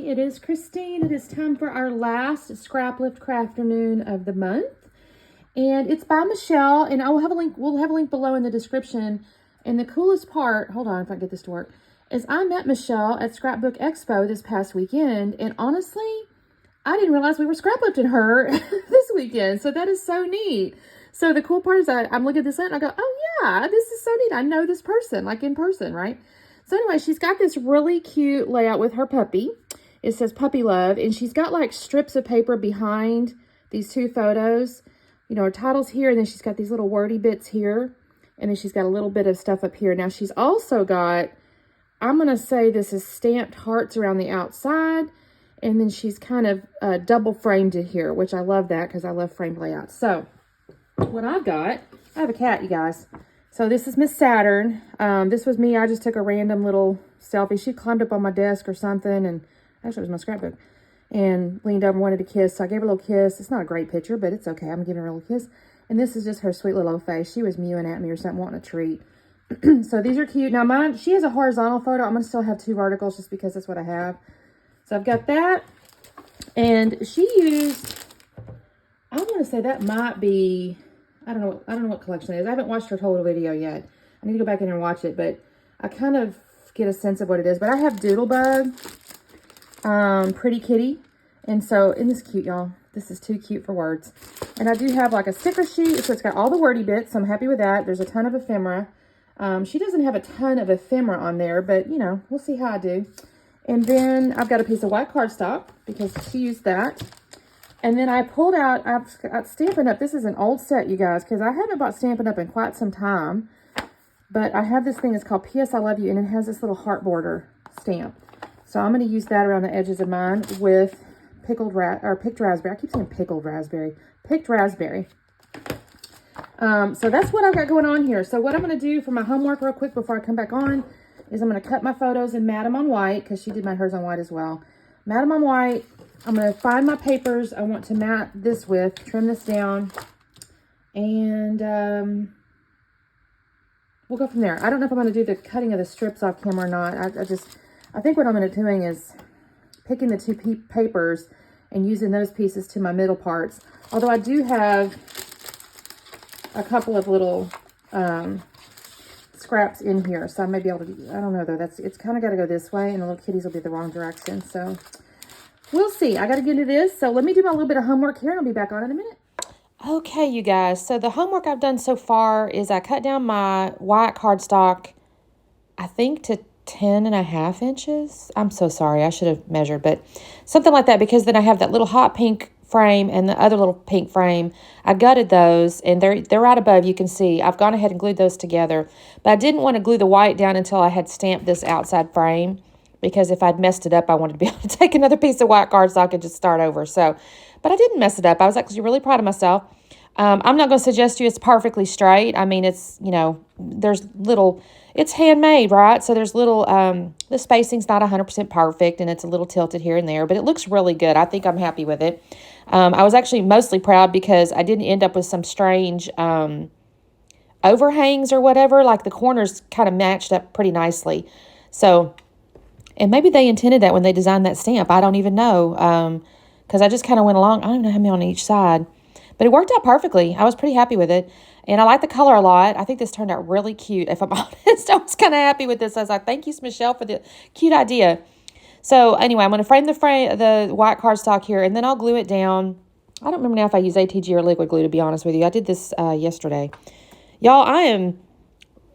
it is Christine. It is time for our last Scraplift Crafternoon of the month. And it's by Michelle, and I will have a link, we'll have a link below in the description. And the coolest part, hold on if I get this to work, is I met Michelle at Scrapbook Expo this past weekend, and honestly, I didn't realize we were scraplifting her this weekend. So that is so neat. So the cool part is I'm looking at this and I go, oh yeah, this is so neat. I know this person, like in person, right? So anyway, she's got this really cute layout with her puppy. It says Puppy Love, and she's got like strips of paper behind these two photos. You know, her title's here, and then she's got these little wordy bits here, and then she's got a little bit of stuff up here. Now she's also got, I'm going to say this is stamped hearts around the outside, and then she's kind of double framed it here, which I love that because I love framed layouts. So what I've got, I have a cat, you guys. So this is Miss Saturn. This was me. I just took a random little selfie. She climbed up on my desk or something, and actually it was my scrapbook, and leaned over and wanted a kiss. So I gave her a little kiss. It's not a great picture, but it's okay. I'm giving her a little kiss. And this is just her sweet little face. She was mewing at me or something, wanting a treat. So these are cute. Now mine, she has a horizontal photo. I'm going to still have two verticals just because that's what I have. So I've got that. And she used, I want to say that might be, I don't know what collection it is. I haven't watched her total video yet. I need to go back in and watch it, but I kind of get a sense of what it is. But I have Doodlebug, Pretty Kitty, and so, isn't this cute, y'all? This is too cute for words. And I do have like a sticker sheet, so it's got all the wordy bits, so I'm happy with that. There's a ton of ephemera. She doesn't have a ton of ephemera on there, but you know, we'll see how I do. And then I've got a piece of white cardstock because she used that. And then I pulled out, I've got Stampin' Up. This is an old set, you guys, because I haven't bought Stampin' Up in quite some time. But I have this thing that's called P.S. I Love You, and it has this little heart border stamp. So I'm going to use that around the edges of mine with picked raspberry. I keep saying pickled raspberry. Picked raspberry. So that's what I've got going on here. So what I'm going to do for my homework real quick before I come back on is I'm going to cut my photos and mat them on white, because she did hers on white as well. Mat them on white. I'm going to find my papers I want to mat this with, trim this down, and we'll go from there. I don't know if I'm going to do the cutting of the strips off camera or not. I think what I'm going to be doing is picking the two papers and using those pieces to my middle parts. Although I do have a couple of little scraps in here, so I may be able to, I don't know though, it's kind of got to go this way, and the little kitties will be the wrong direction, so we'll see. I got to get into this. So let me do my little bit of homework here, and I'll be back on in a minute. Okay, you guys. So the homework I've done so far is I cut down my white cardstock, I think to 10.5 inches. I'm so sorry. I should have measured, but something like that, because then I have that little hot pink frame and the other little pink frame. I gutted those, and they're right above. You can see I've gone ahead and glued those together, but I didn't want to glue the white down until I had stamped this outside frame, because if I'd messed it up, I wanted to be able to take another piece of white cardstock and just start over. So, but I didn't mess it up. I was actually really proud of myself. I'm not going to suggest to you it's perfectly straight. I mean, it's, you know, there's little, it's handmade, right? So there's little, the spacing's not 100% perfect, and it's a little tilted here and there, but it looks really good. I think I'm happy with it. I was actually mostly proud because I didn't end up with some strange overhangs or whatever. Like the corners kind of matched up pretty nicely. So, and maybe they intended that when they designed that stamp. I don't even know, because I just kind of went along. I don't know how many on each side. But it worked out perfectly. I was pretty happy with it. And I like the color a lot. I think this turned out really cute, if I'm honest. I was kind of happy with this. I was like, thank you, Michelle, for the cute idea. So anyway, I'm going to frame the white cardstock here, and then I'll glue it down. I don't remember now if I use ATG or liquid glue, to be honest with you. I did this yesterday. Y'all, I am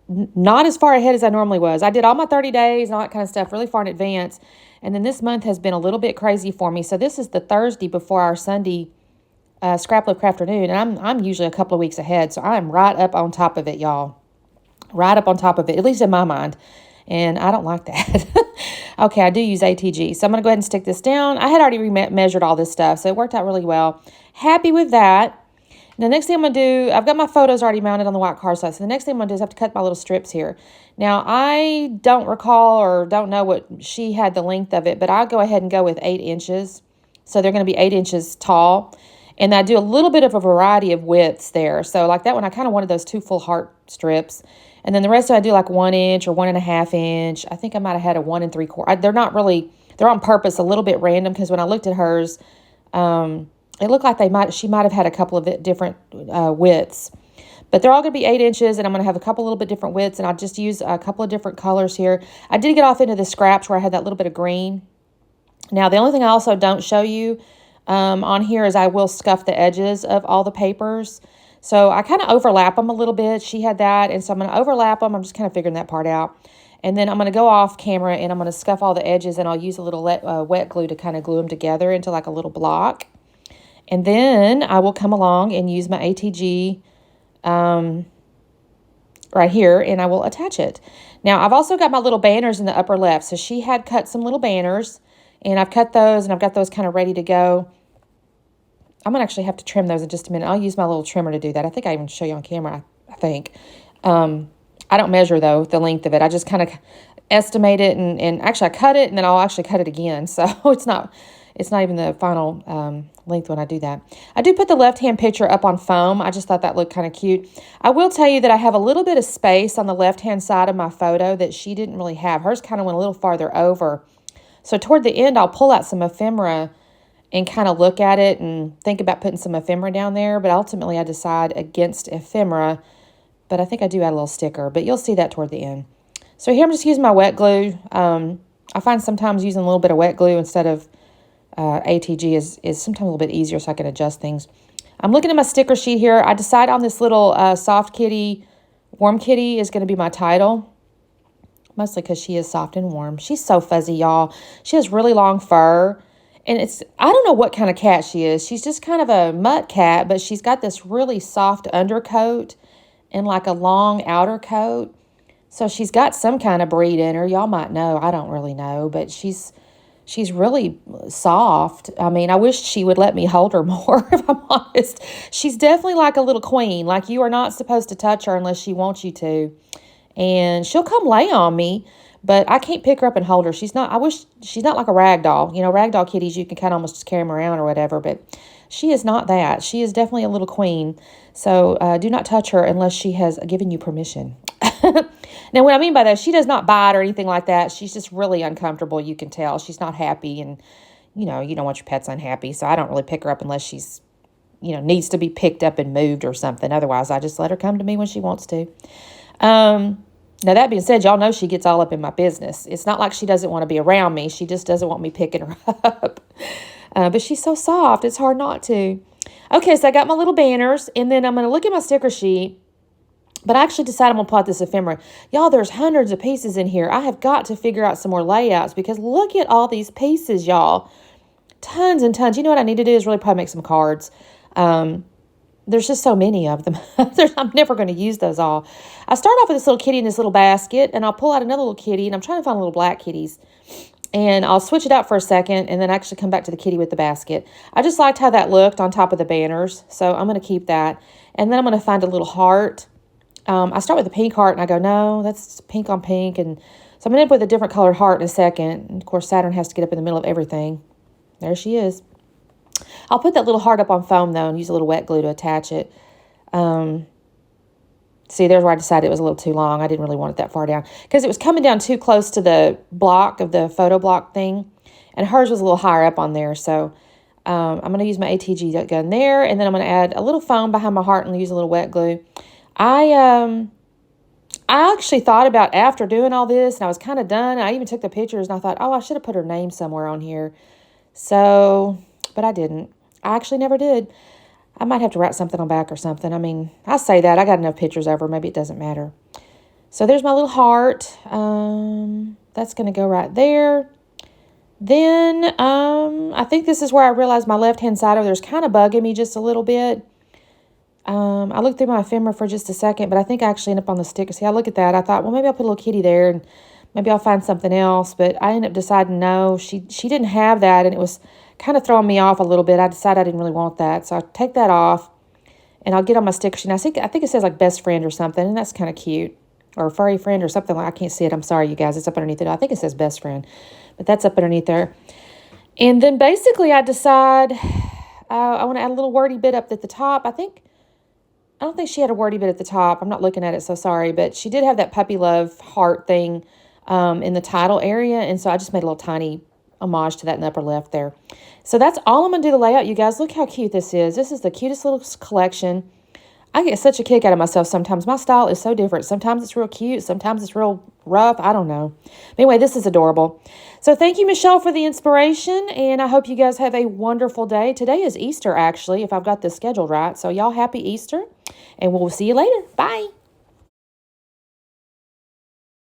not as far ahead as I normally was. I did all my 30 days and all that kind of stuff really far in advance. And then this month has been a little bit crazy for me. So this is the Thursday before our Sunday Scraplift Crafternoon, and I'm usually a couple of weeks ahead, so I'm right up on top of it, y'all. Right up on top of it, at least in my mind, and I don't like that. Okay, I do use ATG, so I'm going to go ahead and stick this down. I had already measured all this stuff, so it worked out really well. Happy with that. Now, the next thing I'm going to do, I've got my photos already mounted on the white cardstock, so the next thing I'm going to do is I have to cut my little strips here. Now, I don't recall or don't know what she had the length of it, but I'll go ahead and go with 8 inches. So they're going to be 8 inches tall. And I do a little bit of a variety of widths there. So like that one, I kind of wanted those 2 full heart strips. And then the rest of it, I do like 1 inch or 1.5 inch. I think I might have had a 1 3/4. They're not really They're on purpose, a little bit random, because when I looked at hers, it looked like she might have had a couple of different widths. But they're all going to be 8 inches, and I'm going to have a couple little bit different widths, and I'll just use a couple of different colors here. I did get off into the scraps where I had that little bit of green. Now, the only thing I also don't show you on here is I will scuff the edges of all the papers. So I kind of overlap them a little bit. She had that, and so I'm going to overlap them. I'm just kind of figuring that part out. And then I'm going to go off camera, and I'm going to scuff all the edges, and I'll use a little wet glue to kind of glue them together into like a little block. And then I will come along and use my ATG right here, and I will attach it. Now, I've also got my little banners in the upper left. So she had cut some little banners, and I've cut those, and I've got those kind of ready to go. I'm going to actually have to trim those in just a minute. I'll use my little trimmer to do that. I think I even show you on camera, I think. I don't measure, though, the length of it. I just kind of estimate it, and actually I cut it, and then I'll actually cut it again. So it's not even the final length when I do that. I do put the left-hand picture up on foam. I just thought that looked kind of cute. I will tell you that I have a little bit of space on the left-hand side of my photo that she didn't really have. Hers kind of went a little farther over. So toward the end, I'll pull out some ephemera and kind of look at it and think about putting some ephemera down there. But ultimately, I decide against ephemera. But I think I do add a little sticker. But you'll see that toward the end. So here I'm just using my wet glue. I find sometimes using a little bit of wet glue instead of ATG is sometimes a little bit easier, so I can adjust things. I'm looking at my sticker sheet here. I decided on this little soft kitty, warm kitty is going to be my title. Mostly because she is soft and warm. She's so fuzzy, y'all. She has really long fur. And I don't know what kind of cat she is. She's just kind of a mutt cat, but she's got this really soft undercoat and like a long outer coat. So she's got some kind of breed in her. Y'all might know. I don't really know, but she's really soft. I mean, I wish she would let me hold her more, if I'm honest. She's definitely like a little queen. Like, you are not supposed to touch her unless she wants you to. And she'll come lay on me, but I can't pick her up and hold her. She's not like a rag doll. You know, rag doll kitties, you can kind of almost just carry them around or whatever, but she is not that. She is definitely a little queen. So do not touch her unless she has given you permission. Now, what I mean by that, she does not bite or anything like that. She's just really uncomfortable. You can tell she's not happy, and you don't want your pets unhappy. So I don't really pick her up unless she's, needs to be picked up and moved or something. Otherwise, I just let her come to me when she wants to. Now, that being said, y'all know she gets all up in my business. It's not like she doesn't want to be around me. She just doesn't want me picking her up. But she's so soft. It's hard not to. Okay, so I got my little banners, and then I'm going to look at my sticker sheet. But I actually decided I'm going to plot this ephemera. Y'all, there's hundreds of pieces in here. I have got to figure out some more layouts because look at all these pieces, y'all. Tons and tons. You know what I need to do is really probably make some cards. There's just so many of them. I'm never going to use those all. I start off with this little kitty in this little basket, and I'll pull out another little kitty, and I'm trying to find little black kitties. And I'll switch it out for a second, and then actually come back to the kitty with the basket. I just liked how that looked on top of the banners, so I'm going to keep that. And then I'm going to find a little heart. I start with a pink heart, and I go, no, that's pink on pink. And so I'm going to end up with a different colored heart in a second. And of course, Saturn has to get up in the middle of everything. There she is. I'll put that little heart up on foam, though, and use a little wet glue to attach it. See, there's where I decided it was a little too long. I didn't really want it that far down because it was coming down too close to the block of the photo block thing. And hers was a little higher up on there. So I'm going to use my ATG gun there. And then I'm going to add a little foam behind my heart and use a little wet glue. I actually thought about after doing all this, and I was kind of done. I even took the pictures, and I thought, oh, I should have put her name somewhere on here. So, but I didn't. I actually never did. I might have to write something on back or something. I mean, I say that. I got enough pictures of her. Maybe it doesn't matter. So there's my little heart. That's going to go right there. Then I think this is where I realized my left-hand side over there's kind of bugging me just a little bit. I looked through my ephemera for just a second, but I think I actually ended up on the sticker. See, I look at that. I thought, well, maybe I'll put a little kitty there, and maybe I'll find something else. But I ended up deciding, no, she didn't have that, and it was kind of throwing me off a little bit. I decided I didn't really want that. So I'll take that off, and I'll get on my sticker sheet. I think it says like best friend or something, and that's kind of cute. Or furry friend or something. I can't see it. I'm sorry, you guys. It's up underneath it. I think it says best friend, but that's up underneath there. And then basically I decide I want to add a little wordy bit up at the top. I don't think she had a wordy bit at the top. I'm not looking at it, so sorry. But she did have that puppy love heart thing in the title area. And so I just made a little tiny homage to that in the upper left there. So that's all I'm going to do the layout, you guys. Look how cute this is. This is the cutest little collection. I get such a kick out of myself sometimes. My style is so different. Sometimes it's real cute. Sometimes it's real rough. I don't know. Anyway, this is adorable. So thank you, Michelle, for the inspiration. And I hope you guys have a wonderful day. Today is Easter, actually, if I've got this scheduled right. So y'all happy Easter. And we'll see you later. Bye.